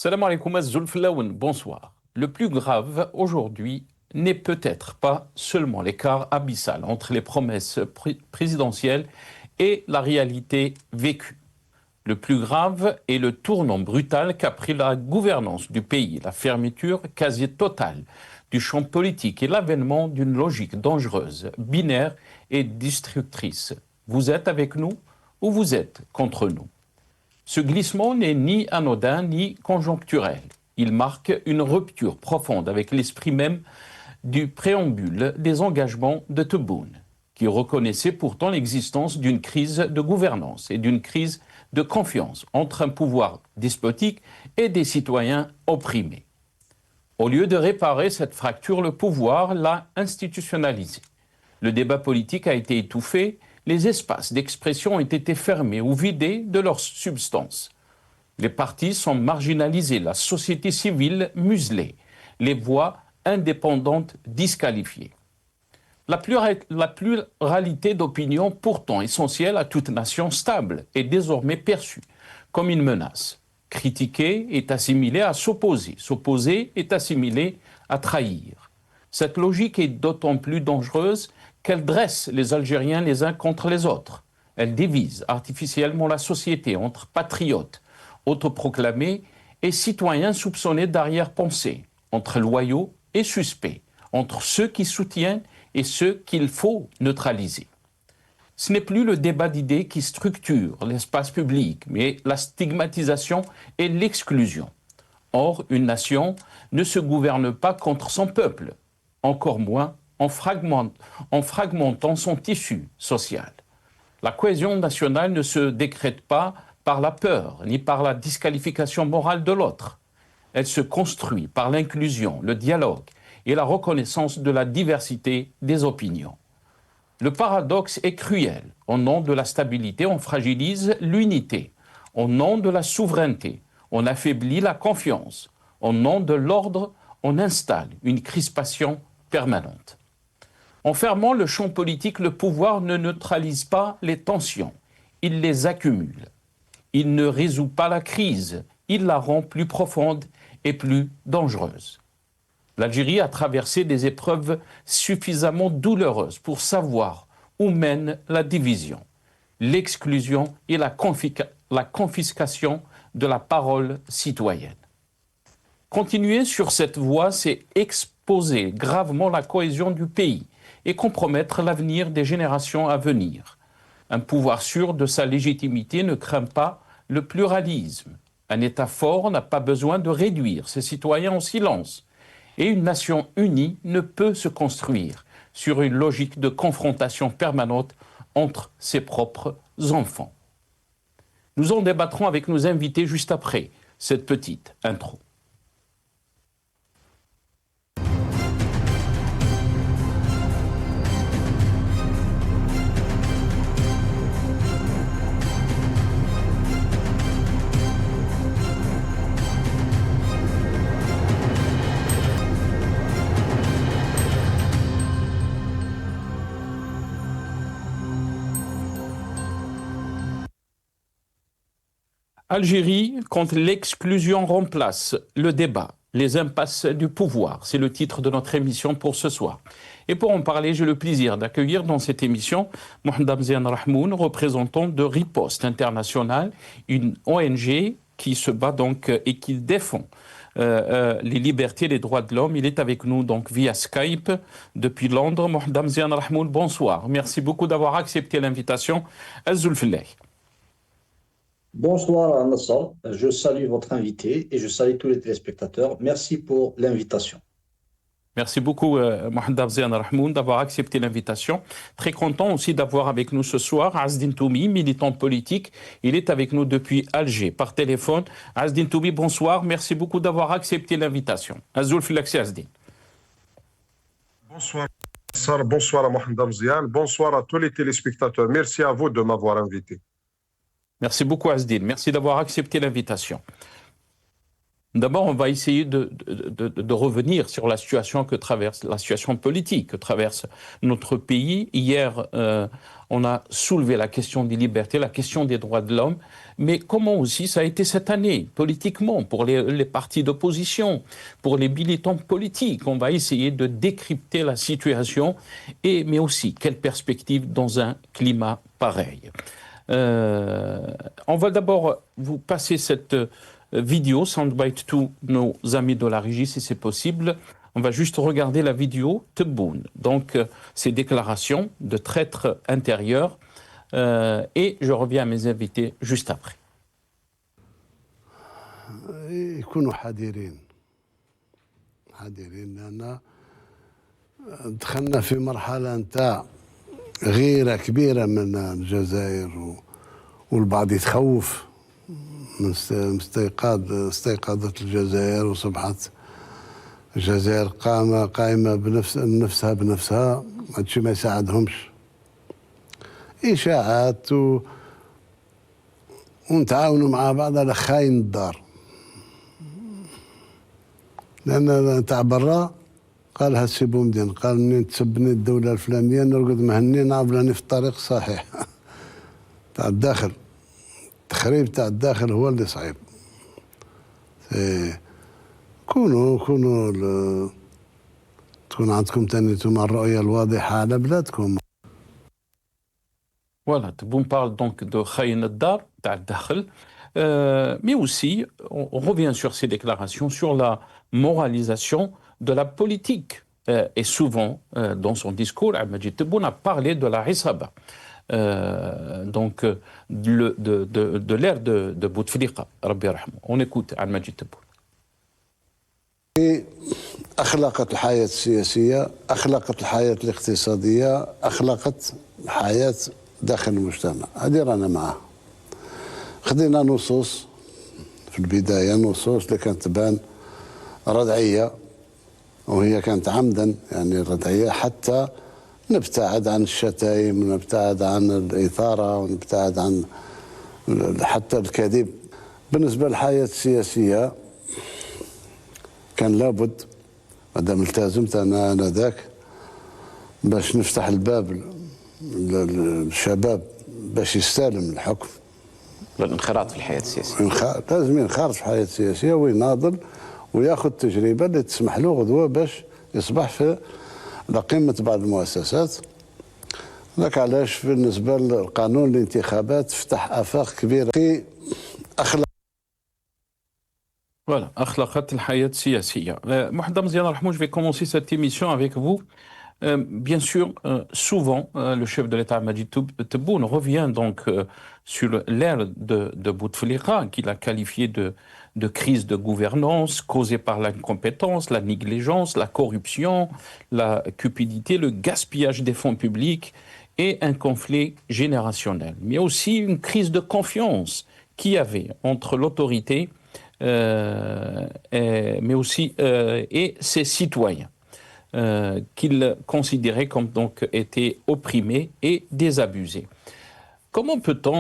Salam alaikum az-Zulflaoun, bonsoir. Le plus grave aujourd'hui n'est peut-être pas seulement l'écart abyssal entre les promesses présidentielles et la réalité vécue. Le plus grave est le tournant brutal qu'a pris la gouvernance du pays, la fermeture quasi totale du champ politique et l'avènement d'une logique dangereuse, binaire et destructrice. Vous êtes avec nous ou vous êtes contre nous? Ce glissement n'est ni anodin ni conjoncturel. Il marque une rupture profonde avec l'esprit même du préambule des engagements de Tebboune, qui reconnaissait pourtant l'existence d'une crise de gouvernance et d'une crise de confiance entre un pouvoir despotique et des citoyens opprimés. Au lieu de réparer cette fracture, le pouvoir l'a institutionnalisée. Le débat politique a été étouffé, les espaces d'expression ont été fermés ou vidés de leur substance. Les partis sont marginalisés, la société civile muselée, les voix indépendantes disqualifiées. La pluralité d'opinions, pourtant essentielle à toute nation stable, est désormais perçue comme une menace. Critiquer est assimilé à s'opposer, s'opposer est assimilé à trahir. Cette logique est d'autant plus dangereuse qu'elle dresse les Algériens les uns contre les autres. Elle divise artificiellement la société entre patriotes autoproclamés et citoyens soupçonnés d'arrière-pensée, entre loyaux et suspects, entre ceux qui soutiennent et ceux qu'il faut neutraliser. Ce n'est plus le débat d'idées qui structure l'espace public, mais la stigmatisation et l'exclusion. Or, une nation ne se gouverne pas contre son peuple, encore moins en fragmentant son tissu social. La cohésion nationale ne se décrète pas par la peur, ni par la disqualification morale de l'autre. Elle se construit par l'inclusion, le dialogue et la reconnaissance de la diversité des opinions. Le paradoxe est cruel. Au nom de la stabilité, on fragilise l'unité. Au nom de la souveraineté, on affaiblit la confiance. Au nom de l'ordre, on installe une crispation permanente. En fermant le champ politique, le pouvoir ne neutralise pas les tensions, il les accumule. Il ne résout pas la crise, il la rend plus profonde et plus dangereuse. L'Algérie a traversé des épreuves suffisamment douloureuses pour savoir où mène la division, l'exclusion et la confiscation de la parole citoyenne. Continuer sur cette voie, c'est exposer gravement la cohésion du pays et compromettre l'avenir des générations à venir. Un pouvoir sûr de sa légitimité ne craint pas le pluralisme. Un État fort n'a pas besoin de réduire ses citoyens en silence. Et une nation unie ne peut se construire sur une logique de confrontation permanente entre ses propres enfants. Nous en débattrons avec nos invités juste après cette petite intro. Algérie, quand l'exclusion remplace le débat, les impasses du pouvoir, c'est le titre de notre émission pour ce soir. Et pour en parler, j'ai le plaisir d'accueillir dans cette émission Mohamed Amzian Rahmoun, représentant de Riposte International, une ONG qui se bat donc et qui défend les libertés et les droits de l'homme. Il est avec nous donc via Skype depuis Londres. Mohamed Amzian Rahmoun, bonsoir. Merci beaucoup d'avoir accepté l'invitation. Az-Zulfillah. Bonsoir Nassar, je salue votre invité et je salue tous les téléspectateurs. Merci pour l'invitation. Merci beaucoup Mohamed Amzian Rahmoun d'avoir accepté l'invitation. Très content aussi d'avoir avec nous ce soir Azdine Toumi, militant politique. Il est avec nous depuis Alger par téléphone. Azdine Toumi, bonsoir. Merci beaucoup d'avoir accepté l'invitation. Azoul Filaxi Azdine. Bonsoir Nassar, bonsoir à Mohamed Amzian, bonsoir à tous les téléspectateurs. Merci à vous de m'avoir invité. Merci beaucoup Azdine, merci d'avoir accepté l'invitation. D'abord, on va essayer de revenir sur la situation que traverse, la situation politique que traverse notre pays. Hier, on a soulevé la question des libertés, la question des droits de l'homme, mais comment aussi ça a été cette année, politiquement, pour les partis d'opposition, pour les militants politiques. On va essayer de décrypter la situation, mais aussi quelle perspective dans un climat pareil. On va d'abord vous passer cette vidéo, soundbite to nos amis de la régie, si c'est possible. On va juste regarder la vidéo Tebboune. Donc, ces déclarations de traître intérieur. Et je reviens à mes invités juste après. يكونوا حذرين لأن دخلنا في مرحلة نتاع غيرة كبيرة من الجزائر والبعض يتخوف من استيقاظت الجزائر وصبحت الجزائر قائمة بنفسها هادشي ما يساعدهمش إشاعات ونتعاونوا مع بعض على خاين الدار لأن تاع برا قال هالسي بومدين قال منين تسبني الدولة الفلانية نرقد مهني نعرف راني في الطريق الصحيح تاع الداخل التخريب تاع الداخل هو اللي صعيب كونوا تكون عندكم تاني نتوما الرؤية الواضحة على بلادكم. Voilà, on parle donc de Khaïn Dar, Dakhel, mais aussi on revient sur ces déclarations, sur la moralisation de la politique. Et souvent, dans son discours, Majid Tebboune a parlé de la Hisaba, donc de l'ère de Bouteflika, Rabbi Rahmou. On écoute Majid Tebboune. أخلقت الحياة السياسية، أخلقت الحياة الاقتصادية، أخلقت الحياة داخل المجتمع. هذه رانا معها. خدينا نصوص في البداية، نصوص اللي كانت تبان ردعية وهي كانت عمدا يعني ردعية حتى نبتعد عن الشتايم ونبتعد عن الإثارة ونبتعد عن حتى الكذب. بالنسبة للحياة السياسية كان لابد مادام التزمت أنا آنذاك باش نفتح الباب للشباب باش يستلم الحكم. الانخراط في الحياة السياسية. لازم ينخرط في الحياة السياسية ويناضل وياخذ تجربة اللي تسمح له غدوة باش يصبح في قمة بعض المؤسسات. ذاك علاش بالنسبة للقانون الانتخابات فتح آفاق كبيرة في أخلاق. Voilà, Akhlaqat al-Hayat Siyasiya. Mohamed Mziana Rahmou, je vais commencer cette émission avec vous. Bien sûr, souvent, le chef de l'État, Majid Tebboune, revient donc sur l'ère de Bouteflika, qu'il a qualifié de crise de gouvernance causée par l'incompétence, la négligence, la corruption, la cupidité, le gaspillage des fonds publics et un conflit générationnel. Mais aussi une crise de confiance qu'il y avait entre l'autorité mais aussi et ses citoyens qu'il considérait comme donc étaient opprimés et désabusés. Comment peut-on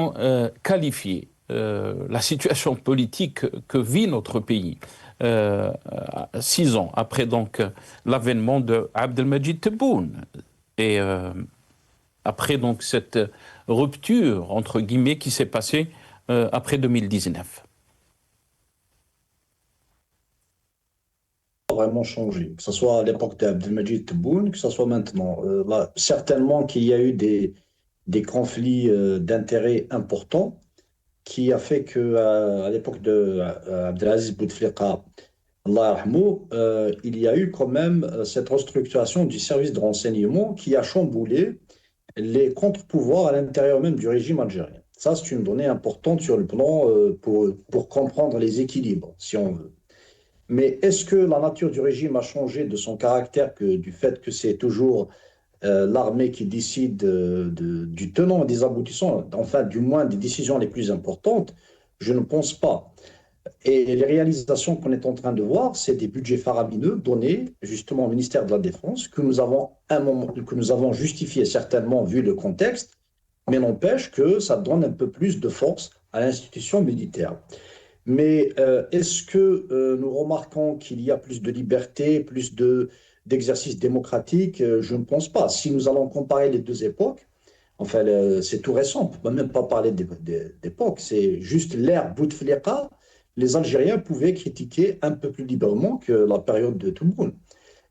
qualifier la situation politique que vit notre pays 6 ans après donc l'avènement de Abdelmajid Tebboune et après donc cette rupture entre guillemets qui s'est passée après 2019? Vraiment changé, que ce soit à l'époque d'Abdelmajid Tebboune, que ce soit maintenant. Là, certainement qu'il y a eu des conflits d'intérêts importants qui a fait qu'à l'époque d'Abdelaziz Bouteflika, Allah yarhamou, il y a eu quand même cette restructuration du service de renseignement qui a chamboulé les contre-pouvoirs à l'intérieur même du régime algérien. Ça, c'est une donnée importante sur le plan pour comprendre les équilibres, si on veut. Mais est-ce que la nature du régime a changé de son caractère du fait que c'est toujours l'armée qui décide du tenant et des aboutissants, enfin du moins des décisions les plus importantes? Je ne pense pas. Et les réalisations qu'on est en train de voir, c'est des budgets faramineux donnés justement au ministère de la Défense que nous avons justifié certainement vu le contexte, mais n'empêche que ça donne un peu plus de force à l'institution militaire. Mais est-ce que nous remarquons qu'il y a plus de liberté, plus d'exercice démocratique? Je ne pense pas. Si nous allons comparer les deux époques, enfin, c'est tout récent, on ne peut même pas parler d'époque, c'est juste l'ère Bouteflika. Les Algériens pouvaient critiquer un peu plus librement que la période de Tebboune,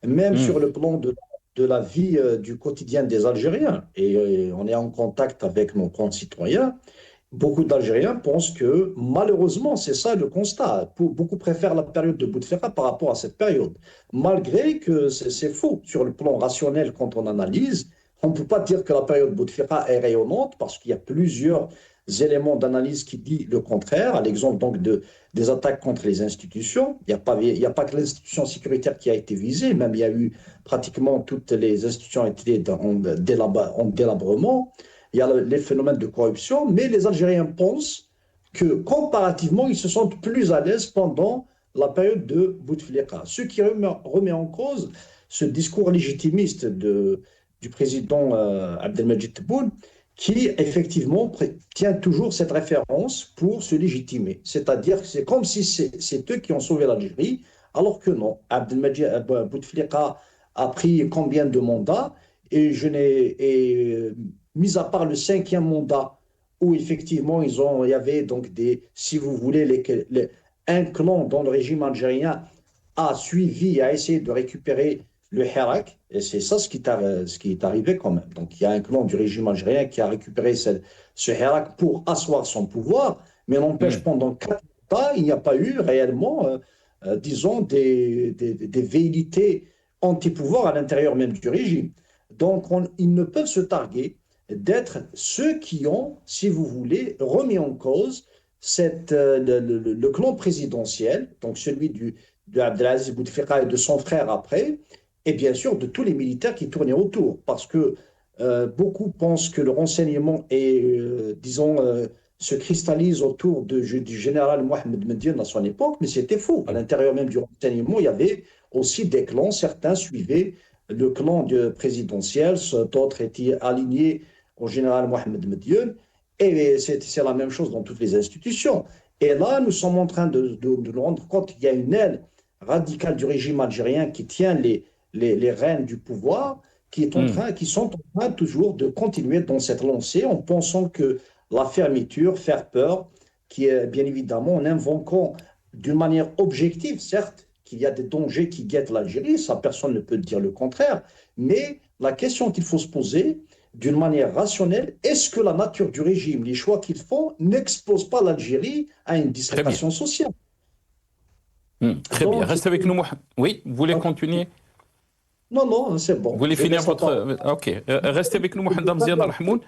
même Hmm. sur le plan de la vie du quotidien des Algériens. Et on est en contact avec nos concitoyens. Beaucoup d'Algériens pensent que malheureusement, c'est ça le constat. Beaucoup préfèrent la période de Bouteflika par rapport à cette période. Malgré que c'est faux sur le plan rationnel quand on analyse, on ne peut pas dire que la période Bouteflika est rayonnante parce qu'il y a plusieurs éléments d'analyse qui disent le contraire, à l'exemple donc des attaques contre les institutions. Il y a pas que l'institution sécuritaire qui a été visée, même il y a eu pratiquement toutes les institutions étaient en délabrement. Il y a les phénomènes de corruption, mais les Algériens pensent que comparativement, ils se sentent plus à l'aise pendant la période de Bouteflika. Ce qui remet en cause ce discours légitimiste du président Abdelmadjid Tebboune, qui effectivement tient toujours cette référence pour se légitimer. C'est-à-dire que c'est comme si c'est eux qui ont sauvé l'Algérie, alors que non. Abdelmadjid Bouteflika a pris combien de mandats et je n'ai mis à part le cinquième mandat, où effectivement il y avait donc si vous voulez, un clan dans le régime algérien a suivi, a essayé de récupérer le Hirak, et c'est ça ce qui est arrivé quand même. Donc il y a un clan du régime algérien qui a récupéré ce Hirak pour asseoir son pouvoir, mais n'empêche, Hmm. pendant 4 ans, il n'y a pas eu réellement, disons, des velléités anti-pouvoir à l'intérieur même du régime. Donc ils ne peuvent se targuer d'être ceux qui ont, si vous voulez, remis en cause le clan présidentiel, donc celui de Abdelaziz Bouteflika et de son frère après, et bien sûr de tous les militaires qui tournaient autour, parce que beaucoup pensent que le renseignement disons, se cristallise autour du général Mohamed Medine à son époque, mais c'était faux. À l'intérieur même du renseignement, il y avait aussi des clans, certains suivaient le clan présidentiel, d'autres étaient alignés au général Mohamed Medine, et c'est la même chose dans toutes les institutions. Et là, nous sommes en train de nous rendre compte qu'il y a une aile radicale du régime algérien qui tient les rênes du pouvoir, Hmm. qui sont en train toujours de continuer dans cette lancée en pensant que la fermeture, faire peur, qui est bien évidemment en invoquant d'une manière objective, certes, qu'il y a des dangers qui guettent l'Algérie, ça personne ne peut dire le contraire, mais la question qu'il faut se poser, d'une manière rationnelle, est-ce que la nature du régime, les choix qu'ils font, n'exposent pas l'Algérie à une Très bien. dislocation sociale? Hmm. Très bien. Donc, Reste avec nous, Mohamed. Oui, vous voulez continuer? non, non, c'est Vous bon. voulez Je finir laisse la votre... parole. Ok. Restez avec nous, Mohamed Amziad Al-Rahmoun.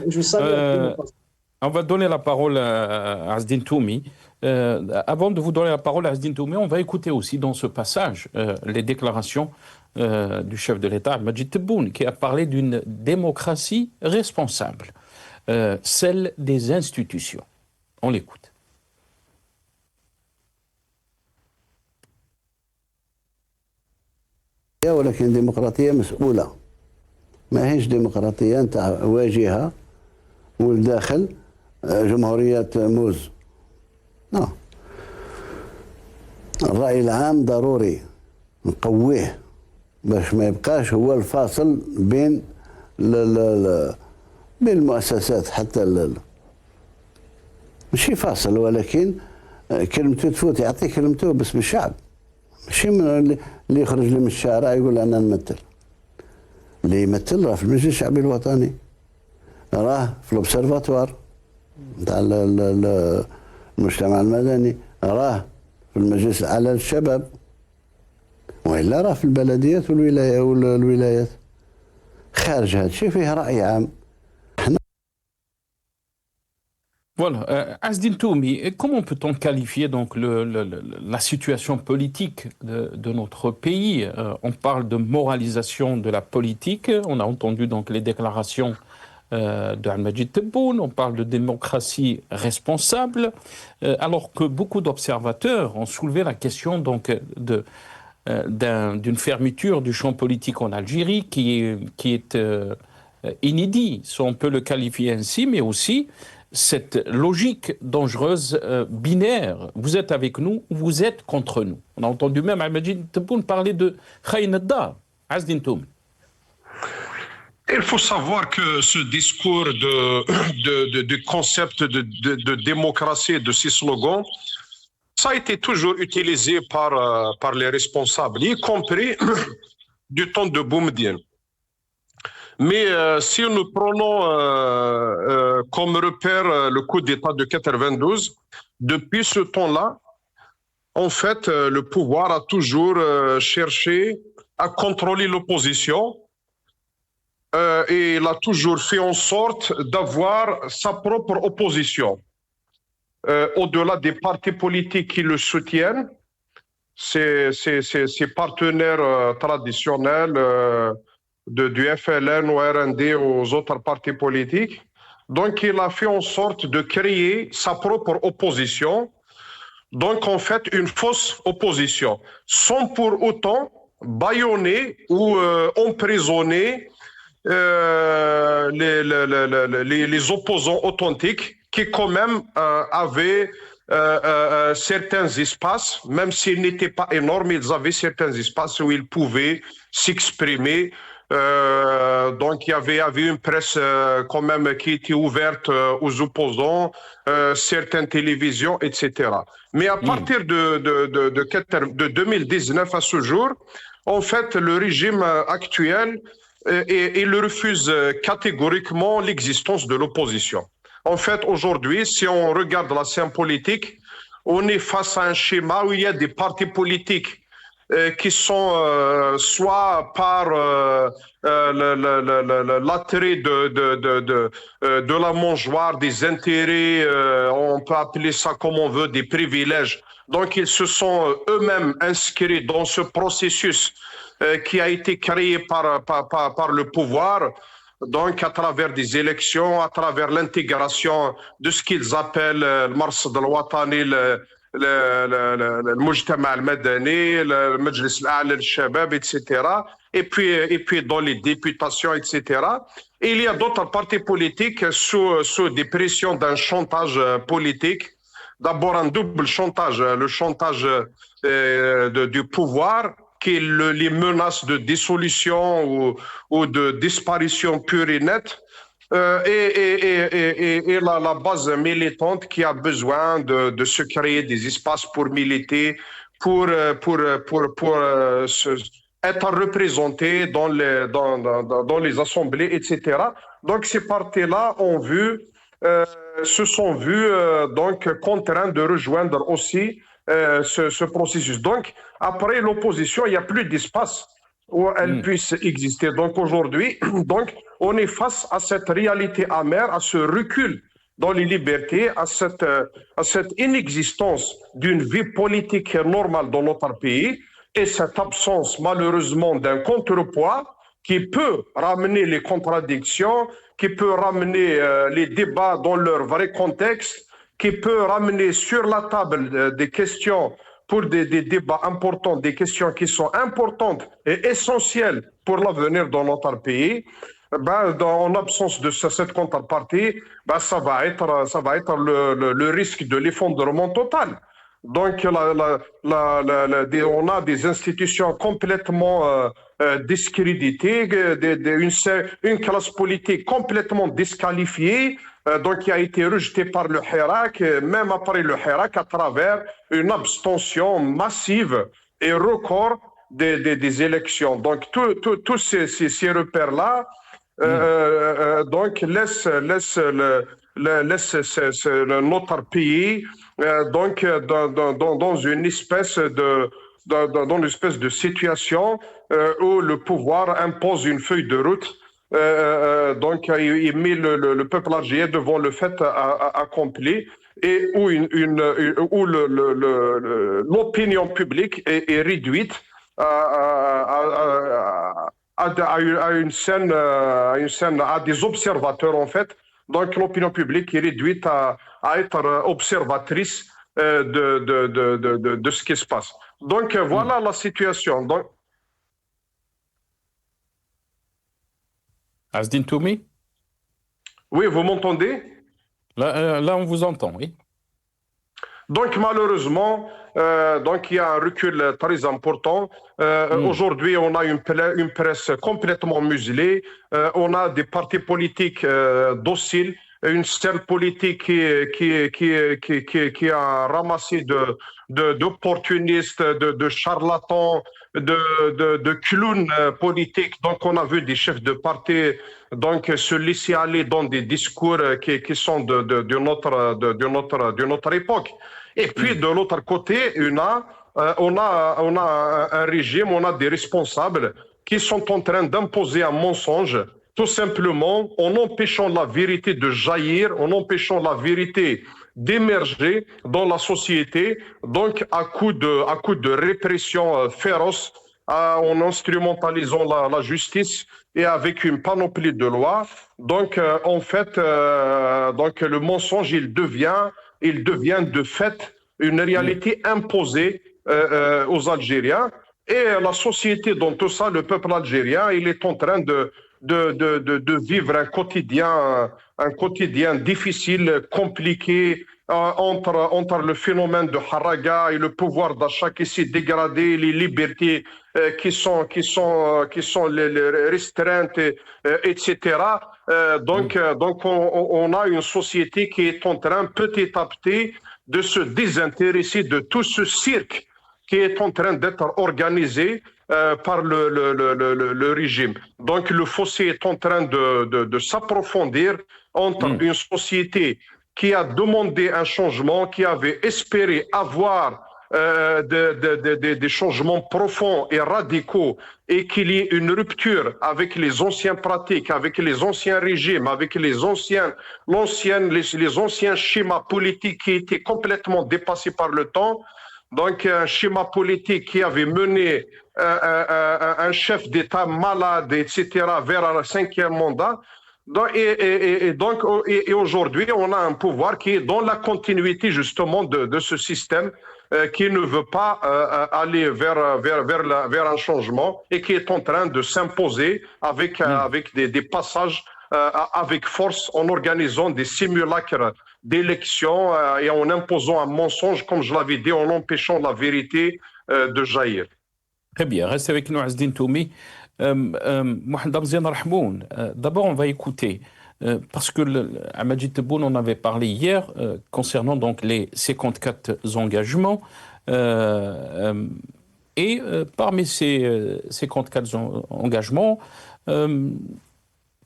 Je salue un peu nos Euh, passants. On va donner la parole à Asdin Toumi. Avant de vous donner la parole à Asdin Toumi, on va écouter aussi dans ce passage les déclarations du chef de l'État, Majid Tebboune, qui a parlé d'une démocratie responsable, celle des institutions. On l'écoute. ولكن ديمقراطية مسؤولة، ما هيش ديمقراطية نتاع واجهة والداخل جمهورية موز. لا، الرأي العام ضروري نقويه باش ما يبقاش هو الفاصل بين بين المؤسسات حتى ماشي فاصل، ولكن كلمته تفوت يعطي كلمته باسم الشعب، ماشي اللي يخرج لي من الشارع يقول انا نمثل. اللي يمثل راه في المجلس الشعبي الوطني، راه في الأوبسرفاتوار نتاع المجتمع المدني، راه في المجلس الاعلى للشباب، والا راه في البلديات والولايات. خارج هذا الشيء فيه رأي عام. Voilà. Asdin Toumi, comment peut-on qualifier donc la situation politique de notre pays? On parle de moralisation de la politique. On a entendu donc les déclarations de Al-Majid Tebboune. On parle de démocratie responsable, alors que beaucoup d'observateurs ont soulevé la question donc d'une fermeture du champ politique en Algérie qui est inédit, si on peut le qualifier ainsi, mais aussi cette logique dangereuse binaire. Vous êtes avec nous, vous êtes contre nous. On a entendu même Majid Tebboune parler de Khaïn Ad-Dar. Azdin Toumi. Il faut savoir que ce discours de concept de démocratie, de ces slogans, ça a été toujours utilisé par les responsables, y compris du temps de Boumediene. Mais si nous prenons comme repère le coup d'État de 92, depuis ce temps-là, en fait, le pouvoir a toujours cherché à contrôler l'opposition et il a toujours fait en sorte d'avoir sa propre opposition. Au-delà des partis politiques qui le soutiennent, ses partenaires traditionnels du FLN, au RND, aux autres partis politiques. Donc, il a fait en sorte de créer sa propre opposition. Donc, en fait, une fausse opposition, sans pour autant bâillonner ou emprisonner les opposants authentiques qui, quand même, avaient certains espaces, même s'ils n'étaient pas énormes, ils avaient certains espaces où ils pouvaient s'exprimer. Donc il y avait une presse quand même qui était ouverte aux opposants, certaines télévisions, etc. Mais à partir de 2019 à ce jour, en fait, le régime actuel il refuse catégoriquement l'existence de l'opposition. En fait, aujourd'hui, si on regarde la scène politique, on est face à un schéma où il y a des partis politiques qui sont soit par l'attrait de la mangeoire, des intérêts, on peut appeler ça comme on veut, des privilèges. Donc, ils se sont eux-mêmes inscrits dans ce processus qui a été créé par le pouvoir, donc à travers des élections, à travers l'intégration de ce qu'ils appellent le Marsad al-Watani, le Mujtama al-Madani, le Majlis al-A'la al-Shabab, etc. Et puis dans les députations, etc. Et il y a d'autres partis politiques sous des pressions d'un chantage politique. D'abord un double chantage, le chantage du pouvoir, qui est les menaces de dissolution ou de disparition pure et nette, et la base militante qui a besoin de se créer des espaces pour militer, pour être représentés dans les assemblées, etc. Donc ces partis-là se sont vus donc contraints de rejoindre aussi ce processus. Donc, après l'opposition, il n'y a plus d'espace où elle puisse exister. Donc, aujourd'hui, on est face à cette réalité amère, à ce recul dans les libertés, à cette inexistence d'une vie politique normale dans notre pays et cette absence, malheureusement, d'un contrepoids qui peut ramener les contradictions, qui peut ramener les débats dans leur vrai contexte, qui peut ramener sur la table des questions pour des débats importants, des questions qui sont importantes et essentielles pour l'avenir de notre pays. En absence de cette contrepartie, ça va être le risque de l'effondrement total. Donc, on a des institutions complètement discréditées, une classe politique complètement disqualifiée, donc qui a été rejetée par le Hirak, même après le Hirak, à travers une abstention massive et record des élections. Donc, tous ces repères-là donc laissent notre pays donc dans une espèce de situation où le pouvoir impose une feuille de route. Donc il met le peuple algérien devant le fait accompli et où l'opinion publique est réduite à des observateurs en fait. Donc l'opinion publique est réduite à être observatrice de ce qui se passe. Donc voilà la situation. Donc, Azdin Toumi? oui, vous m'entendez? Là, on vous entend, oui. Donc malheureusement, donc il y a un recul très important. Aujourd'hui, on a une presse complètement muselée. On a des partis politiques dociles, une scène politique qui a ramassé d'opportunistes, de charlatans, de clowns politiques. Donc on a vu des chefs de parti donc se laisser aller dans des discours qui sont de notre époque. Et puis de l'autre côté, on a un régime, on a des responsables qui sont en train d'imposer un mensonge, tout simplement en empêchant la vérité de jaillir, en empêchant la vérité d'émerger dans la société, donc à coup de répression féroce, en instrumentalisant la justice et avec une panoplie de lois. Donc en fait, donc le mensonge, il devient de fait une réalité imposée aux Algériens. Et la société dans tout ça, le peuple algérien, il est en train de vivre un quotidien difficile, compliqué, entre le phénomène de Haraga et le pouvoir d'achat qui s'est dégradé, les libertés qui sont les restreintes, etc. Donc on a une société qui est en train petit à petit de se désintéresser de tout ce cirque qui est en train d'être organisé par le régime. Donc le fossé est en train de s'approfondir entre une société qui a demandé un changement, qui avait espéré avoir des changements profonds et radicaux et qu'il y ait une rupture avec les anciennes pratiques, avec les anciens régimes, avec les anciens schémas politiques qui étaient complètement dépassés par le temps. Donc un schéma politique qui avait mené un chef d'État malade, etc., vers un 5e mandat. Et aujourd'hui, on a un pouvoir qui est dans la continuité justement de ce système qui ne veut pas aller vers un changement et qui est en train de s'imposer avec des passages avec force en organisant des simulacres d'élections et en imposant un mensonge, comme je l'avais dit, en empêchant la vérité de jaillir. Très bien, restez avec nous, Azdine Toumi. Mohamed Abzian Rahmoun, d'abord on va écouter, parce que Majid Tebboune en avait parlé hier concernant donc les 54 engagements, et parmi ces 54 engagements,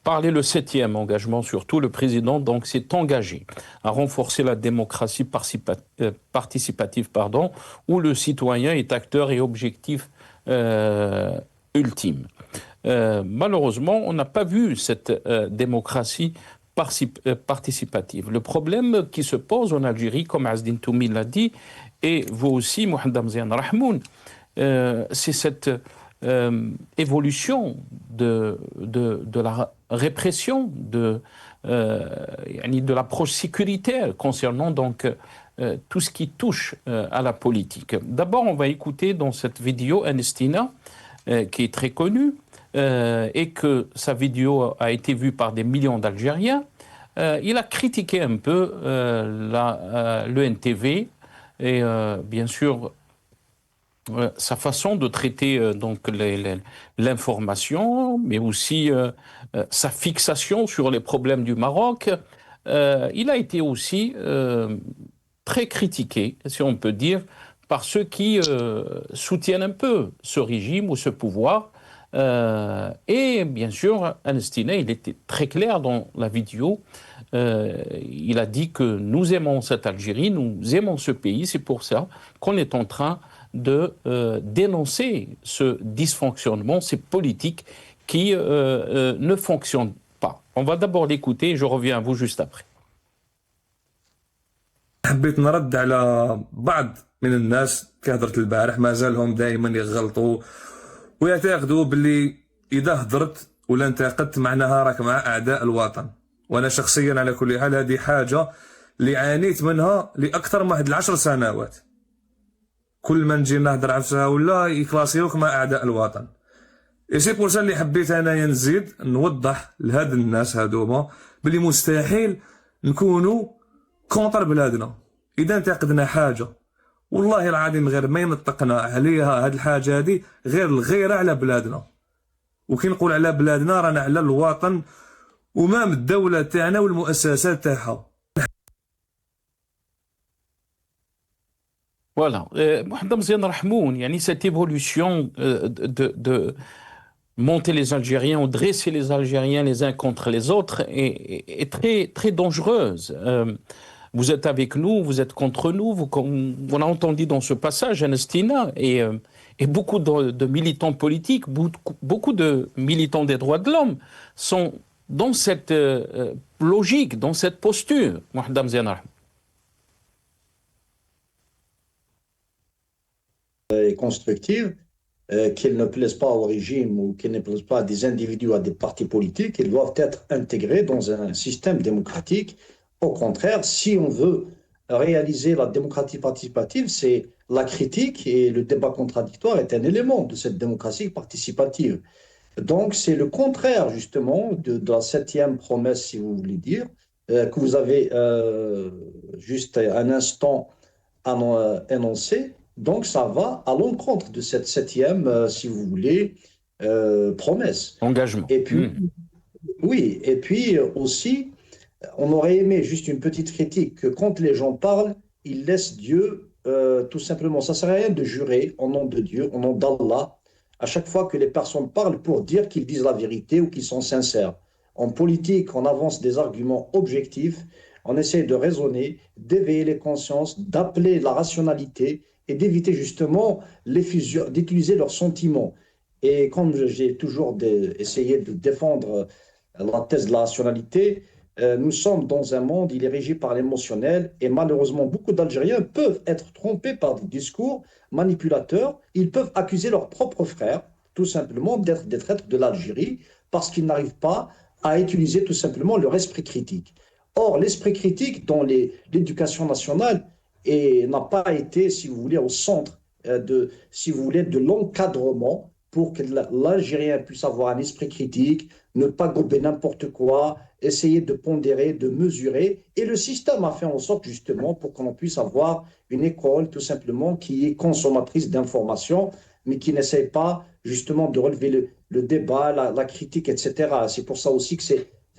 parler le 7e engagement surtout, le président donc s'est engagé à renforcer la démocratie participative, où le citoyen est acteur et objectif ultime. Malheureusement, on n'a pas vu cette démocratie participative. Le problème qui se pose en Algérie, comme Azdine Toumi l'a dit, et vous aussi, Mohamed Abzian Rahmoun, c'est cette évolution de la répression, de l'approche sécuritaire concernant donc tout ce qui touche à la politique. D'abord, on va écouter dans cette vidéo Anestina, qui est très connue, et que sa vidéo a été vue par des millions d'Algériens. Il a critiqué un peu l'ENTV et bien sûr sa façon de traiter donc l'information, mais aussi sa fixation sur les problèmes du Maroc. Il a été aussi très critiqué, si on peut dire, par ceux qui soutiennent un peu ce régime ou ce pouvoir. Et bien sûr, Anestina, il était très clair dans la vidéo. Il a dit que nous aimons cette Algérie, nous aimons ce pays. C'est pour ça qu'on est en train de dénoncer ce dysfonctionnement, ces politiques qui ne fonctionnent pas. On va d'abord l'écouter et je reviens à vous juste après. حبيت نرد على بعض من الناس كي هضرت البارح مازالهم دائما يغلطوا ويعتقدوا باللي اذا هضرت ولا انتقدت معناها راك مع اعداء الوطن. وانا شخصيا على كل حال هذه حاجه اللي عانيت منها لاكثر من 10 سنوات. كل ما نجي نهضر عفسها ولا يكلاسيوك مع اعداء الوطن. اي سي بور سا اللي حبيت انايا نزيد نوضح لهاد الناس هادوما باللي مستحيل نكونوا كونتر بلادنا. اذا انتقدنا حاجه والله العظيم غير ما ينطقنا عليها هاد الحاجه هادي غير الغيره على بلادنا. وكي نقول على بلادنا رانا على الوطن ومام الدوله تاعنا والمؤسسات تاعها. Voilà. Mohamed Mzian Rahmoun, yani cette évolution de monter les Algériens ou dresser les Algériens les uns contre les autres est très, très dangereuse. Vous êtes avec nous, vous êtes contre nous. On a entendu dans ce passage Anestina et beaucoup de militants politiques, beaucoup de militants des droits de l'homme sont dans cette logique, dans cette posture. Mohamed Mzian Rahmoun. Et constructive, qu'elles ne plaisent pas au régime ou qu'elles ne plaisent pas à des individus, à des partis politiques, ils doivent être intégrés dans un système démocratique. Au contraire, si on veut réaliser la démocratie participative, c'est la critique et le débat contradictoire est un élément de cette démocratie participative. Donc, c'est le contraire, justement, de la 7e promesse, si vous voulez dire, que vous avez juste un instant énoncé. Donc, ça va à l'encontre de cette 7e, si vous voulez, promesse. Engagement. Et puis, oui, et puis aussi, on aurait aimé juste une petite critique que quand les gens parlent, ils laissent Dieu, tout simplement. Ça ne sert à rien de jurer au nom de Dieu, au nom d'Allah, à chaque fois que les personnes parlent pour dire qu'ils disent la vérité ou qu'ils sont sincères. En politique, on avance des arguments objectifs, on essaie de raisonner, d'éveiller les consciences, d'appeler la rationalité et d'éviter justement d'utiliser leurs sentiments. Et comme j'ai toujours essayé de défendre la thèse de la rationalité, nous sommes dans un monde, il est régi par l'émotionnel et malheureusement, beaucoup d'Algériens peuvent être trompés par des discours manipulateurs. Ils peuvent accuser leurs propres frères, tout simplement, d'être des traîtres de l'Algérie parce qu'ils n'arrivent pas à utiliser tout simplement leur esprit critique. Or, l'esprit critique dans l'éducation nationale n'a pas été, si vous voulez, au centre de l'encadrement pour que l'Algérien puisse avoir un esprit critique, ne pas gober n'importe quoi, essayer de pondérer, de mesurer. Et le système a fait en sorte justement pour qu'on puisse avoir une école tout simplement qui est consommatrice d'informations, mais qui n'essaie pas justement de relever le débat, la critique, etc. C'est pour ça aussi que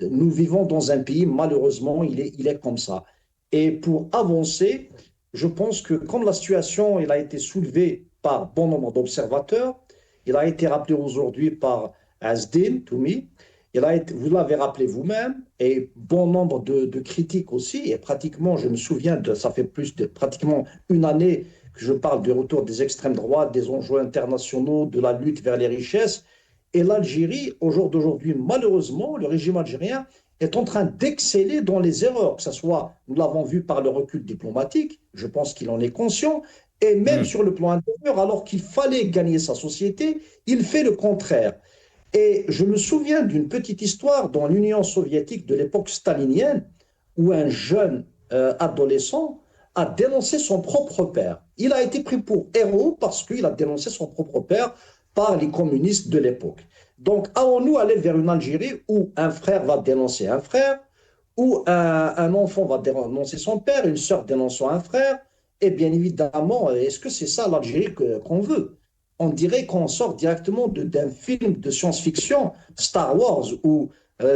nous vivons dans un pays, malheureusement, il est comme ça. Et pour avancer, je pense que comme la situation elle a été soulevée par bon nombre d'observateurs, il a été rappelé aujourd'hui par Azdin Toumi, vous l'avez rappelé vous-même, et bon nombre de critiques aussi, et pratiquement, je me souviens, ça fait plus de pratiquement une année que je parle du retour des extrêmes droites, des enjeux internationaux, de la lutte vers les richesses, et l'Algérie, au jour d'aujourd'hui, malheureusement, le régime algérien est en train d'exceller dans les erreurs, que ce soit, nous l'avons vu par le recul diplomatique, je pense qu'il en est conscient, et même sur le plan intérieur, alors qu'il fallait gagner sa société, il fait le contraire. Et je me souviens d'une petite histoire dans l'Union soviétique de l'époque stalinienne, où un jeune adolescent a dénoncé son propre père. Il a été pris pour héros parce qu'il a dénoncé son propre père par les communistes de l'époque. Donc, allons-nous aller vers une Algérie où un frère va dénoncer un frère, où un enfant va dénoncer son père, une sœur dénonçant un frère? Et bien évidemment, est-ce que c'est ça l'Algérie qu'on veut? On dirait qu'on sort directement d'un film de science-fiction, Star Wars, où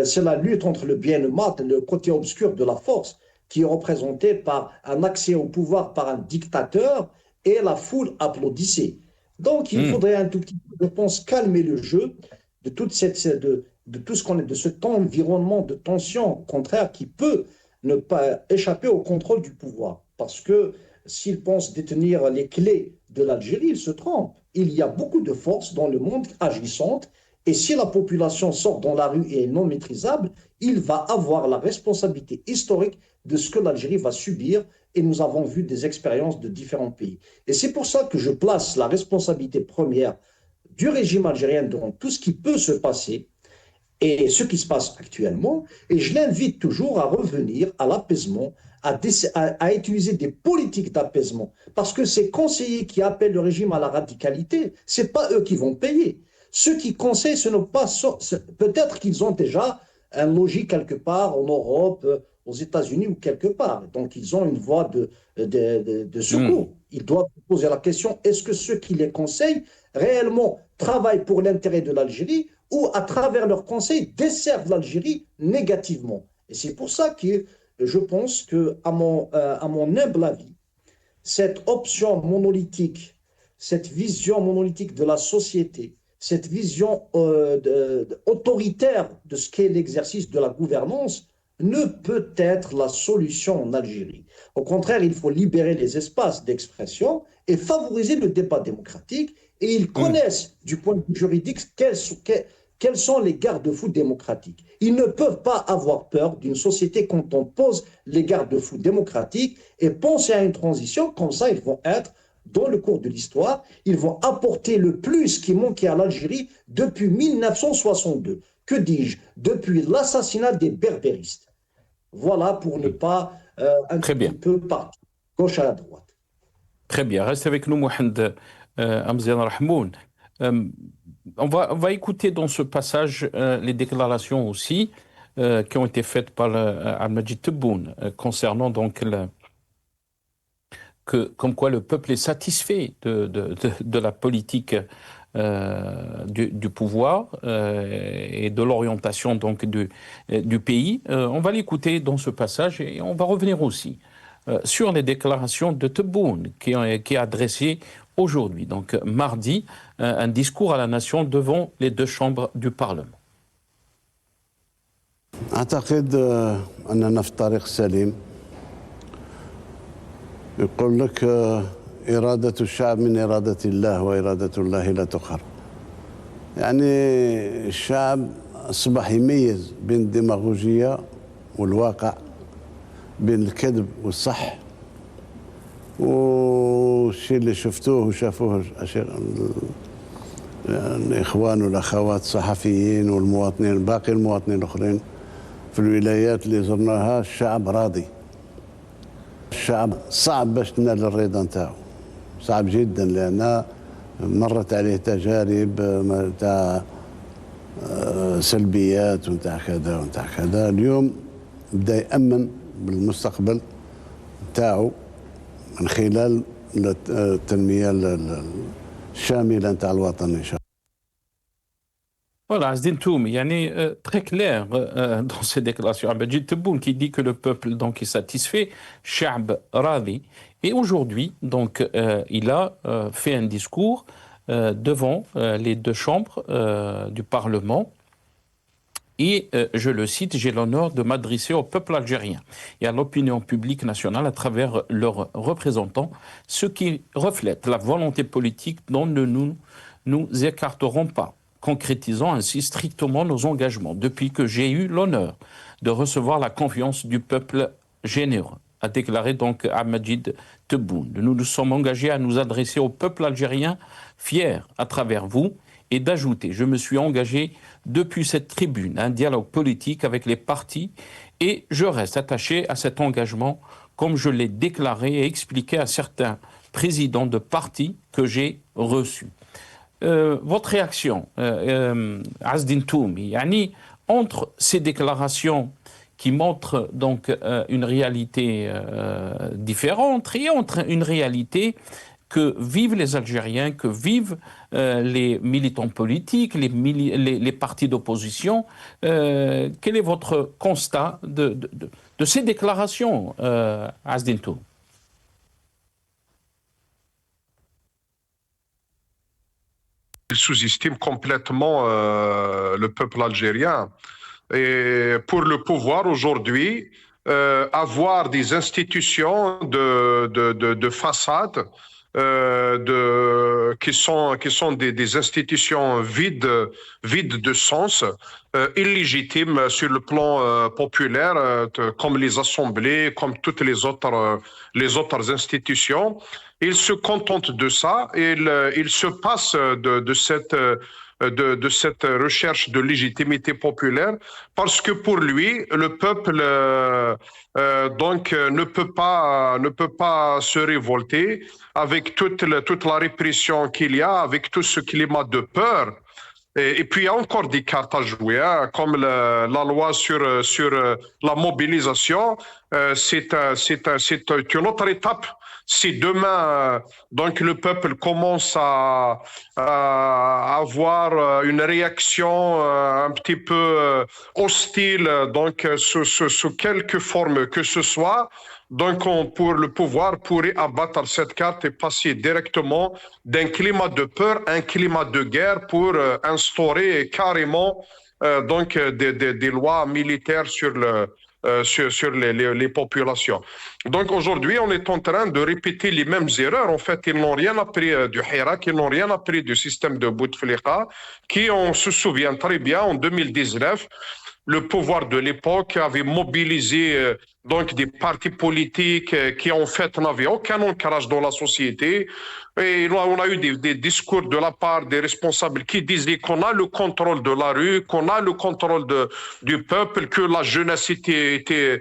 c'est la lutte entre le bien et le mal, le côté obscur de la force, qui est représenté par un accès au pouvoir par un dictateur, et la foule applaudissait. Donc, il faudrait un tout petit peu, je pense, calmer le jeu de tout ce qu'on est, de cet environnement de tension, au contraire, qui peut ne pas échapper au contrôle du pouvoir. Parce que s'ils pensent détenir les clés de l'Algérie, ils se trompent. Il y a beaucoup de forces dans le monde agissantes, et si la population sort dans la rue et est non maîtrisable, il va avoir la responsabilité historique de ce que l'Algérie va subir, et nous avons vu des expériences de différents pays. Et c'est pour ça que je place la responsabilité première du régime algérien dans tout ce qui peut se passer et ce qui se passe actuellement, et je l'invite toujours à revenir à l'apaisement, à utiliser des politiques d'apaisement, parce que ces conseillers qui appellent le régime à la radicalité, ce n'est pas eux qui vont payer. Ceux qui conseillent, ce n'est pas, peut-être qu'ils ont déjà un logis quelque part en Europe aux États-Unis ou quelque part. Donc, ils ont une voie de secours. Ils doivent se poser la question, est-ce que ceux qui les conseillent réellement travaillent pour l'intérêt de l'Algérie ou, à travers leurs conseils, desservent l'Algérie négativement? Et c'est pour ça que je pense que, à mon humble avis, cette option monolithique, cette vision monolithique de la société, cette vision autoritaire de ce qu'est l'exercice de la gouvernance ne peut être la solution en Algérie. Au contraire, il faut libérer les espaces d'expression et favoriser le débat démocratique. Et ils connaissent, du point de vue juridique, quels sont les garde-fous démocratiques. Ils ne peuvent pas avoir peur d'une société quand on pose les garde-fous démocratiques et penser à une transition. Comme ça, ils vont être, dans le cours de l'histoire, ils vont apporter le plus qui manquait à l'Algérie depuis 1962. Que dis-je? Depuis l'assassinat des berbéristes. Voilà, pour ne pas un Très bien. petit peu partir gauche à la droite. Très bien. Reste avec nous, Mohamed Amzian Rahmoun. On va écouter dans ce passage les déclarations aussi qui ont été faites par Al-Majid Tebboune concernant donc comme quoi le peuple est satisfait de la politique du pouvoir et de l'orientation donc du pays. On va l'écouter dans ce passage et on va revenir aussi sur les déclarations de Tebboune qui est adressé aujourd'hui, donc mardi, un discours à la nation devant les deux chambres du Parlement. أعتقد أننا في الطريق السليم. يقول لك إرادة الشعب من إرادة الله وإرادة الله لا تقهر. يعني الشعب أصبح يميز بين الديماغوجية والواقع، بين الكذب والصح. والشيء اللي شفتوه وشافوه الإخوان والأخوات الصحفيين والمواطنين باقي المواطنين الآخرين في الولايات اللي زرناها، الشعب راضي. الشعب صعب باش تنال الرضا نتاعو، صعب جدا، لأن مرت عليه تجارب تاع سلبيات ونتاع كذا ونتاع كذا. اليوم بدا يأمن بالمستقبل نتاعو من خلال التنمية الشاملة نتاع الوطن إن شاء الله. Voilà, Azdine Toum, yani très clair dans ses déclarations. Al-Majid Tebboune qui dit que le peuple donc est satisfait, Sha'b Radi. Et aujourd'hui, donc, il a fait un discours devant les deux chambres du Parlement. Et, je le cite, j'ai l'honneur de m'adresser au peuple algérien et à l'opinion publique nationale à travers leurs représentants, ce qui reflète la volonté politique dont nous écarterons pas, concrétisant ainsi strictement nos engagements depuis que j'ai eu l'honneur de recevoir la confiance du peuple généreux, a déclaré donc Al-Majid Tebboune. Nous nous sommes engagés à nous adresser au peuple algérien fier à travers vous, et d'ajouter, je me suis engagé depuis cette tribune à un dialogue politique avec les partis et je reste attaché à cet engagement comme je l'ai déclaré et expliqué à certains présidents de partis que j'ai reçus. Votre réaction, Azdine Toum, yani, entre ces déclarations qui montrent donc une réalité différente et entre une réalité que vivent les Algériens, que vivent les militants politiques, les partis d'opposition. Quel est votre constat de ces déclarations, Azdine Toum? Il sous-estime complètement le peuple algérien. Et pour le pouvoir aujourd'hui, avoir des institutions de façade, qui sont des institutions vides de sens, illégitimes sur le plan populaire, comme les assemblées, comme toutes les autres institutions. Il se contente de ça, il se passe de cette recherche de légitimité populaire, parce que pour lui, le peuple donc ne peut pas se révolter avec toute la répression qu'il y a, avec tout ce climat de peur. Et puis, il y a encore des cartes à jouer, hein, comme la loi sur la mobilisation. C'est une autre étape. Si demain, donc, le peuple commence à avoir une réaction un petit peu hostile, donc, sous quelque forme que ce soit, donc, le pouvoir pourrait abattre cette carte et passer directement d'un climat de peur à un climat de guerre pour instaurer carrément donc des lois militaires sur les populations. Donc aujourd'hui, on est en train de répéter les mêmes erreurs. En fait, ils n'ont rien appris du Hirak, ils n'ont rien appris du système de Bouteflika, qui, on se souvient très bien, en 2019, le pouvoir de l'époque avait mobilisé donc des partis politiques qui en fait n'avaient aucun ancrage dans la société. Et on a eu des discours de la part des responsables qui disaient qu'on a le contrôle de la rue, qu'on a le contrôle du peuple, que la jeunesse était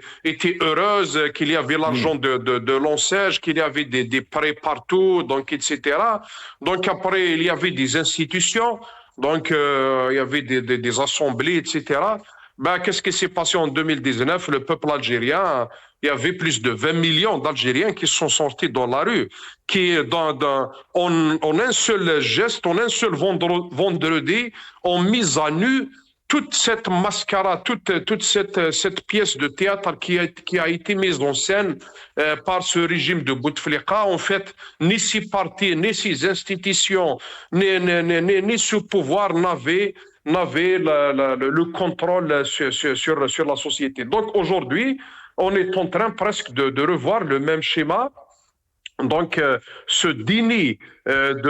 heureuse, qu'il y avait l'argent de l'ONCEJ, qu'il y avait des prêts partout, donc etc. Donc après, il y avait des institutions, donc il y avait des assemblées, etc. Ben, qu'est-ce qui s'est passé en 2019? Le peuple algérien, il y avait plus de 20 millions d'Algériens qui sont sortis dans la rue, qui, en un seul geste, en un seul vendredi, ont mis à nu toute cette mascarade, toute cette pièce de théâtre qui a été mise en scène par ce régime de Bouteflika. En fait, ni ces partis, ni ces institutions, ni ce pouvoir n'avaient le contrôle sur la société. Donc aujourd'hui, on est en train presque de revoir le même schéma. Donc, ce déni de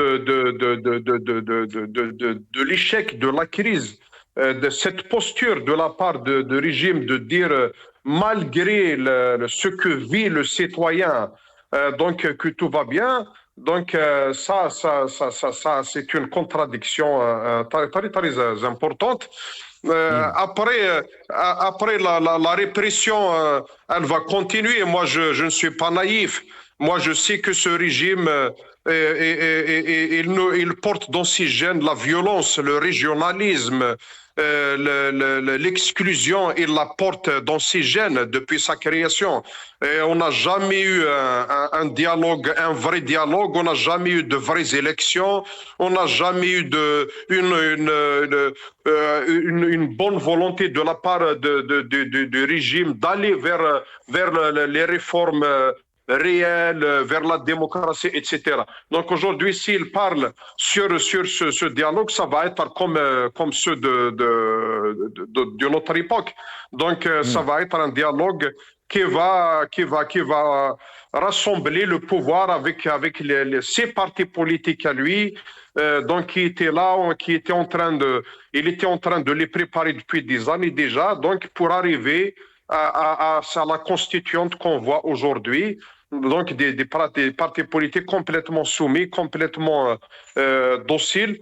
l'échec de la crise, de cette posture de la part de régime de dire malgré ce que vit le citoyen, donc que tout va bien. Donc ça c'est une contradiction très importante. Après la répression, elle va continuer. Moi, je ne suis pas naïf. Moi, je sais que ce régime, il porte dans ses gènes la violence, le régionalisme, l'exclusion, il la porte dans ses gènes depuis sa création. Et on n'a jamais eu un dialogue, un vrai dialogue, on n'a jamais eu de vraies élections, on n'a jamais eu une bonne volonté de la part du régime d'aller vers les réformes réel, vers la démocratie, etc. Donc aujourd'hui, s'il parle sur ce dialogue, ça va être comme ceux de notre époque. Donc ça va être un dialogue qui va rassembler le pouvoir avec ses partis politiques à lui, donc qui était là, il était en train de les préparer depuis des années déjà, donc pour arriver à la constituante qu'on voit aujourd'hui. Donc des partis politiques complètement soumis, complètement dociles.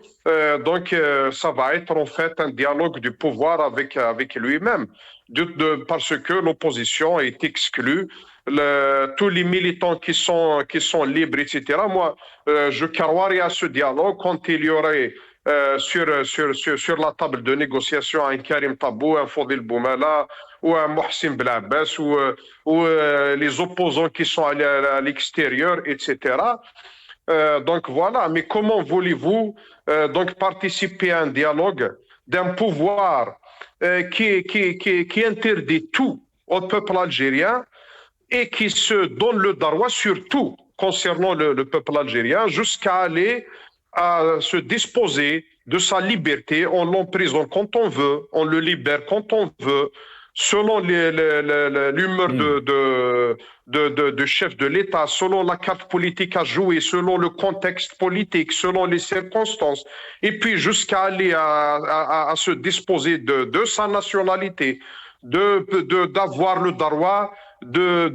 Donc ça va être en fait un dialogue du pouvoir avec lui-même, parce que l'opposition est exclue. Tous les militants qui sont libres, etc. Moi, je croirais à ce dialogue quand il y aurait sur la table de négociation un Karim Tabou, un Fodil Boumala ou un Mohsin Blabès ou les opposants qui sont à l'extérieur, etc. Donc voilà, mais comment voulez-vous donc participer à un dialogue d'un pouvoir qui interdit tout au peuple algérien et qui se donne le droit sur tout concernant le peuple algérien jusqu'à aller à se disposer de sa liberté, on l'emprisonne quand on veut, on le libère quand on veut, selon l'humeur de chef de l'État, selon la carte politique à jouer, selon le contexte politique, selon les circonstances, et puis jusqu'à aller à se disposer de sa nationalité, d'avoir le droit de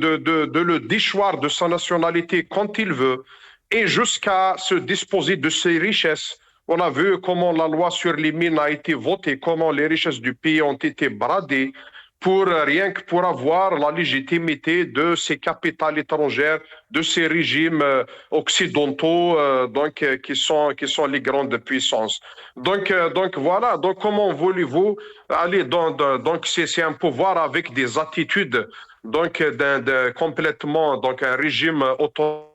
le déchoir de sa nationalité quand il veut, et jusqu'à se disposer de ses richesses. On a vu comment la loi sur les mines a été votée, comment les richesses du pays ont été bradées, pour rien que pour avoir la légitimité de ces capitales étrangères, de ces régimes occidentaux qui sont les grandes puissances. Donc voilà, donc comment voulez-vous aller donc c'est un pouvoir avec des attitudes donc complètement donc un régime autoritaire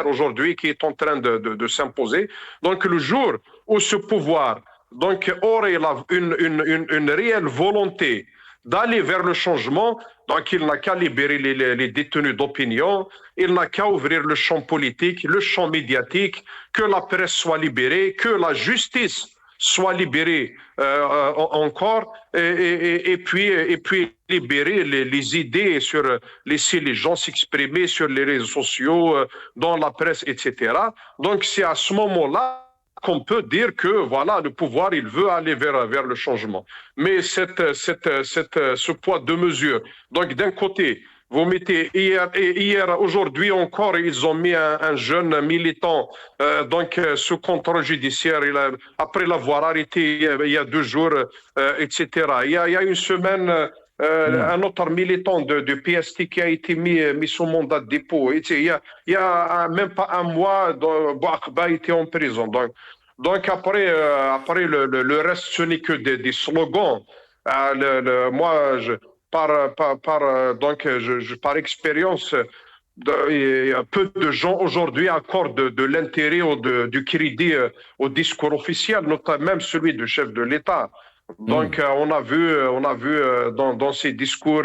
aujourd'hui qui est en train de s'imposer. Donc le jour où ce pouvoir donc aurait une réelle volonté d'aller vers le changement, donc il n'a qu'à libérer les détenus d'opinion, il n'a qu'à ouvrir le champ politique, le champ médiatique, que la presse soit libérée, que la justice soit libérée encore, et puis libérer les idées, laisser les gens s'exprimer sur les réseaux sociaux, dans la presse, etc. Donc c'est à ce moment-là qu'on peut dire que voilà, le pouvoir, il veut aller vers le changement. Mais ce poids de mesure, donc d'un côté, vous mettez hier aujourd'hui encore, ils ont mis un jeune militant donc sous contrôle judiciaire, après l'avoir arrêté il y a 2 jours, etc. Il y a une semaine, un autre militant de PST qui a été mis sous mandat de dépôt. Il y a même pas un mois, Bouakba était en prison. Donc après le reste, ce n'est que des slogans. Moi, par expérience, peu de gens aujourd'hui accordent de l'intérêt ou du crédit au discours officiel, notamment même celui du chef de l'État. Donc, on a vu dans ces discours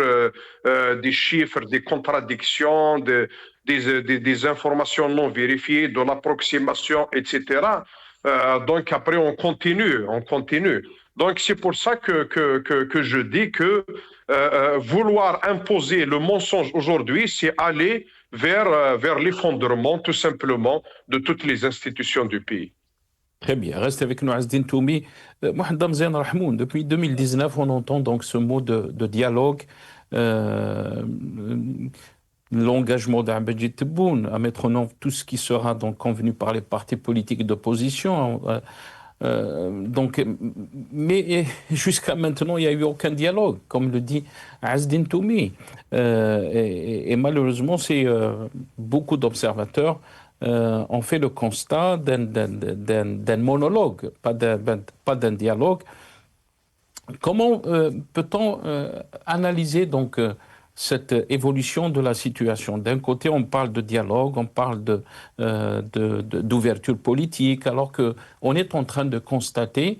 des chiffres, des contradictions, des informations non vérifiées, de l'approximation, etc. Donc, après, on continue. Donc, c'est pour ça que je dis que vouloir imposer le mensonge aujourd'hui, c'est aller vers l'effondrement, tout simplement, de toutes les institutions du pays. Très bien, reste avec nous Azdine Toumi. Mohamed Damzen Rahmoun, depuis 2019, on entend donc ce mot de dialogue, l'engagement d'Abedjid Tebboune à mettre en œuvre tout ce qui sera donc convenu par les partis politiques d'opposition. Mais jusqu'à maintenant, il n'y a eu aucun dialogue, comme le dit Azdine Toumi. Et malheureusement, beaucoup d'observateurs ont fait le constat d'un monologue, pas d'un dialogue. Comment peut-on analyser donc cette évolution de la situation? D'un côté, on parle de dialogue, on parle d'ouverture politique, alors qu'on est en train de constater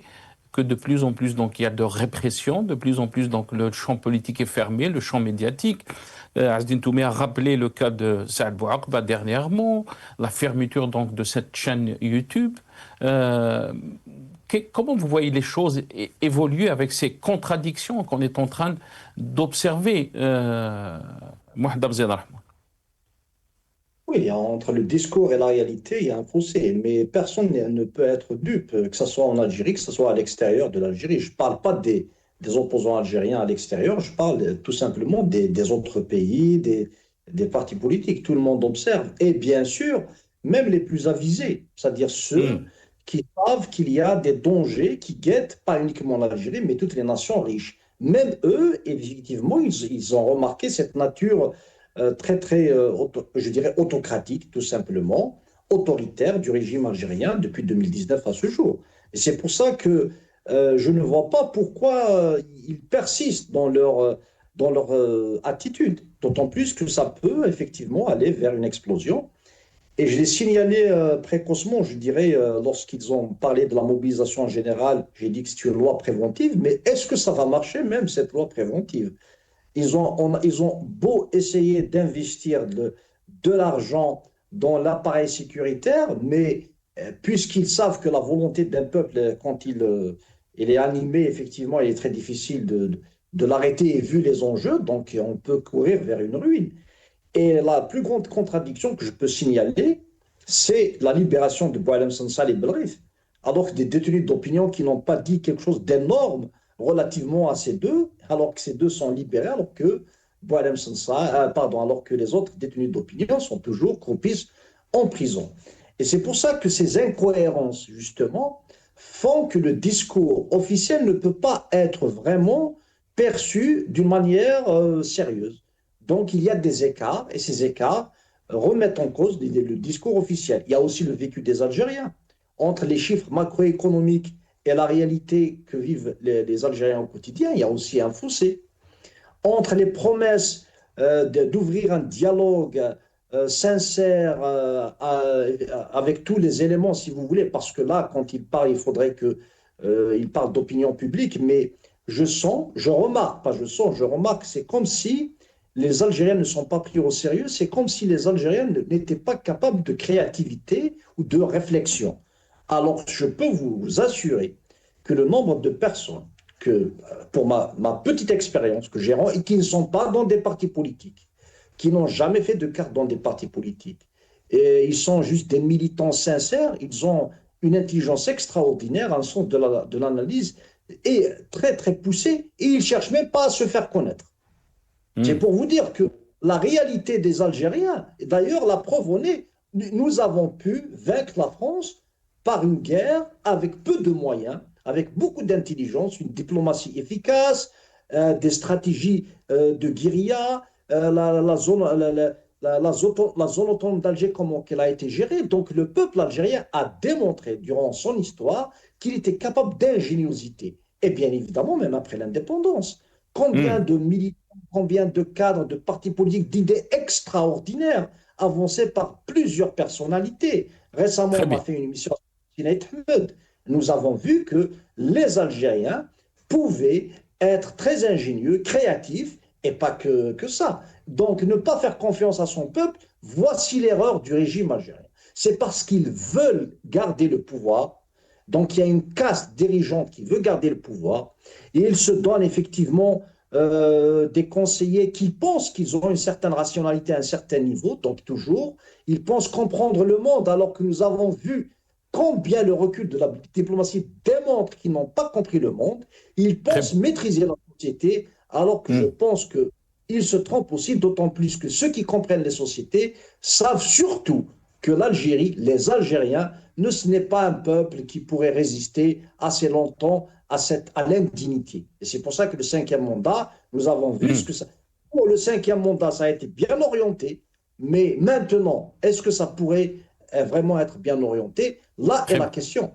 que de plus en plus donc, il y a de répression, de plus en plus donc, le champ politique est fermé, le champ médiatique. Azdine Toumi a rappelé le cas de Saad Bouakba dernièrement, la fermeture donc, de cette chaîne YouTube. Comment vous voyez les choses évoluer avec ces contradictions qu'on est en train d'observer, Mohamed Damzen Rahmoun? Oui, entre le discours et la réalité, il y a un fossé, mais personne ne peut être dupe, que ce soit en Algérie, que ce soit à l'extérieur de l'Algérie. Je ne parle pas des opposants algériens à l'extérieur, je parle tout simplement des autres pays, des partis politiques. Tout le monde observe. Et bien sûr, même les plus avisés, c'est-à-dire ceux qui savent qu'il y a des dangers qui guettent pas uniquement l'Algérie, mais toutes les nations riches. Même eux, effectivement, ils ont remarqué cette nature très, je dirais, autocratique, tout simplement, autoritaire du régime algérien depuis 2019 à ce jour. Et c'est pour ça que je ne vois pas pourquoi ils persistent dans leur attitude, d'autant plus que ça peut effectivement aller vers une explosion. Et je l'ai signalé précocement, je dirais, lorsqu'ils ont parlé de la mobilisation générale, j'ai dit que c'est une loi préventive, mais est-ce que ça va marcher même, cette loi préventive? Ils ont beau essayer d'investir de l'argent dans l'appareil sécuritaire, mais puisqu'ils savent que la volonté d'un peuple, quand il est animé, effectivement, il est très difficile de l'arrêter et vu les enjeux, donc on peut courir vers une ruine. Et la plus grande contradiction que je peux signaler, c'est la libération de Boualem Sansal et Belrif, alors que des détenus d'opinion qui n'ont pas dit quelque chose d'énorme relativement à ces deux, alors que ces deux sont libérés, alors que Boualem Sansal, alors que les autres détenus d'opinion sont toujours complices en prison. Et c'est pour ça que ces incohérences, justement, font que le discours officiel ne peut pas être vraiment perçus d'une manière sérieuse. Donc il y a des écarts, et ces écarts remettent en cause le discours officiel. Il y a aussi le vécu des Algériens. Entre les chiffres macroéconomiques et la réalité que vivent les Algériens au quotidien, il y a aussi un fossé. Entre les promesses d'ouvrir un dialogue sincère avec tous les éléments, si vous voulez, parce que là, quand il parle, il faudrait qu'il parle d'opinion publique, mais je sens, je remarque, pas je sens, je remarque, c'est comme si les Algériens ne sont pas pris au sérieux, c'est comme si les Algériens n'étaient pas capables de créativité ou de réflexion. Alors, je peux vous assurer que le nombre de personnes que, pour ma petite expérience que j'ai, et qui ne sont pas dans des partis politiques, qui n'ont jamais fait de carte dans des partis politiques, et ils sont juste des militants sincères, ils ont une intelligence extraordinaire, un sens de l'analyse et très très poussé, et ils ne cherchent même pas à se faire connaître. C'est pour vous dire que la réalité des Algériens, d'ailleurs la preuve en est, nous avons pu vaincre la France par une guerre avec peu de moyens, avec beaucoup d'intelligence, une diplomatie efficace, des stratégies de guérilla, la zone autonome d'Alger, comment elle a été gérée. Donc le peuple algérien a démontré durant son histoire qu'il était capable d'ingéniosité. Et bien évidemment, même après l'indépendance. Combien de militants, combien de cadres, de partis politiques, d'idées extraordinaires avancées par plusieurs personnalités. Récemment, on a fait une émission sur Sinead Ahmed. Nous avons vu que les Algériens pouvaient être très ingénieux, créatifs, et pas que ça. Donc, ne pas faire confiance à son peuple, voici l'erreur du régime algérien. C'est parce qu'ils veulent garder le pouvoir. Donc, il y a une caste dirigeante qui veut garder le pouvoir, et ils se donnent effectivement des conseillers qui pensent qu'ils ont une certaine rationalité à un certain niveau, donc toujours, ils pensent comprendre le monde, alors que nous avons vu combien le recul de la diplomatie démontre qu'ils n'ont pas compris le monde. Ils pensent maîtriser la société, alors que je pense qu'ils se trompent aussi, d'autant plus que ceux qui comprennent les sociétés savent surtout que l'Algérie, les Algériens, ce n'est pas un peuple qui pourrait résister assez longtemps à l'indignité. Et c'est pour ça que le 5e mandat, nous avons vu ce que ça... Pour le 5e mandat, ça a été bien orienté, mais maintenant, est-ce que ça pourrait vraiment être bien orienté? Là est la question.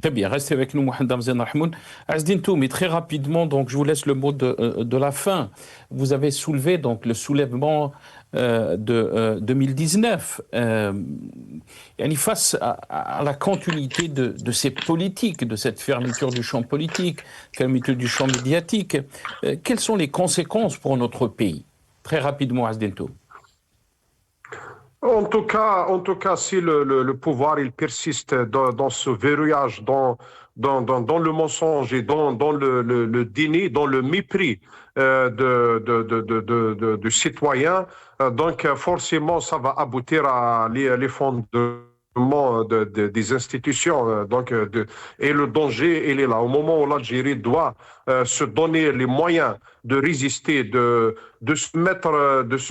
Très bien, restez avec nous, Mohamed Damzien Rahmoun. Azdine Toumi, très rapidement, donc je vous laisse le mot de la fin. Vous avez soulevé donc le soulèvement de 2019. Face à la continuité de ces politiques, de cette fermeture du champ politique, fermeture du champ médiatique, quelles sont les conséquences pour notre pays? Très rapidement, Azdine Toumi. En tout cas, si le pouvoir il persiste dans ce verrouillage, dans le mensonge et dans le déni, dans le mépris du citoyen, donc forcément ça va aboutir à l'effondrement des institutions. Et le danger, il est là. Au moment où l'Algérie doit se donner les moyens de résister, de se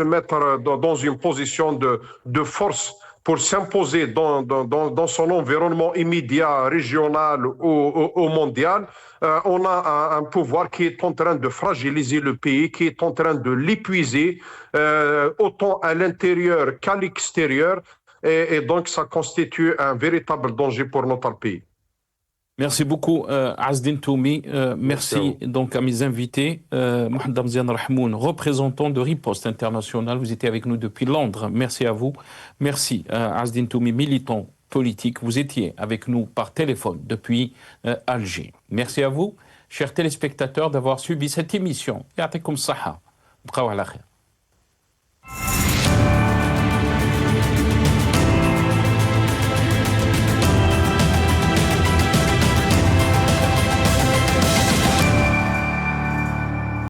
mettre dans une position de force pour s'imposer dans son environnement immédiat, régional ou mondial, on a un pouvoir qui est en train de fragiliser le pays, qui est en train de l'épuiser, autant à l'intérieur qu'à l'extérieur, et donc ça constitue un véritable danger pour notre pays. Merci beaucoup, Azdine Toumi. Merci donc à mes invités. Mohamed Damzien Rahmoun, représentant de Riposte International. Vous étiez avec nous depuis Londres. Merci à vous. Merci, Azdine Toumi, militant politique. Vous étiez avec nous par téléphone depuis Alger. Merci à vous, chers téléspectateurs, d'avoir suivi cette émission. Ya'atikum saha. Bqaw ala khair.